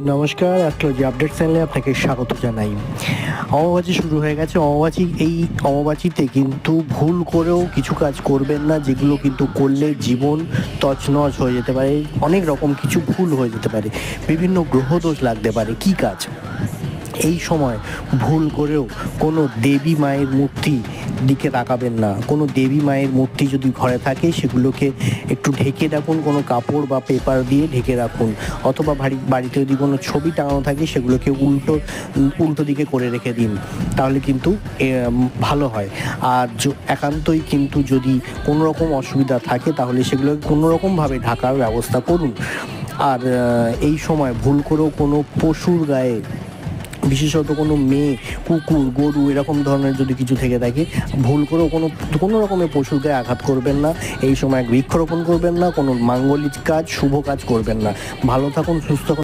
নমস্কার, astrology update চ্যানেলে আপনাকে স্বাগত জানাই। অমাবাস্যা শুরু হয়ে গেছে। এই অমাবাস্যাতে কিন্তু ভুল করেও কিছু কাজ করবেন না, যেগুলো কিন্তু করলে জীবন তছনছ হয়ে যেতে পারে। অনেক রকম কিছু ভুল হয়ে যেতে পারে, বিভিন্ন গ্রহদোষ লাগতে পারে। কি কাজ? এই সময় ভুল করেও কোনো দেবী মায়ের মূর্তি দিকে তাকাবেন না। কোনো দেবী মায়ের মূর্তি যদি ঘরে থাকে সেগুলোকে একটু ঢেকে রাখুন, কোনো কাপড় বা পেপার দিয়ে ঢেকে রাখুন। অথবা বাড়িতে যদি কোনো ছবি টাঙানো থাকে সেগুলোকে উল্টো দিকে করে রেখে দিন, তাহলে কিন্তু ভালো হয়। আর একান্তই কিন্তু যদি কোনো রকম অসুবিধা থাকে তাহলে সেগুলোকে কোনো রকমভাবে ঢাকার ব্যবস্থা করুন। আর এই সময় ভুল করেও কোনো পশুর গায়ে, বিশেষত কোনো মেয়ে, কুকুর, গরু এরকম ধরনের যদি কিছু থেকে থাকে, ভুল করেও কোনো রকমের পশুর গায়ে আঘাত করবেন না। এই সময় বৃক্ষরোপণ করবেন না, কোনো মাঙ্গলিক কাজ, শুভ কাজ করবেন না। ভালো থাকুন, সুস্থ থাকুন।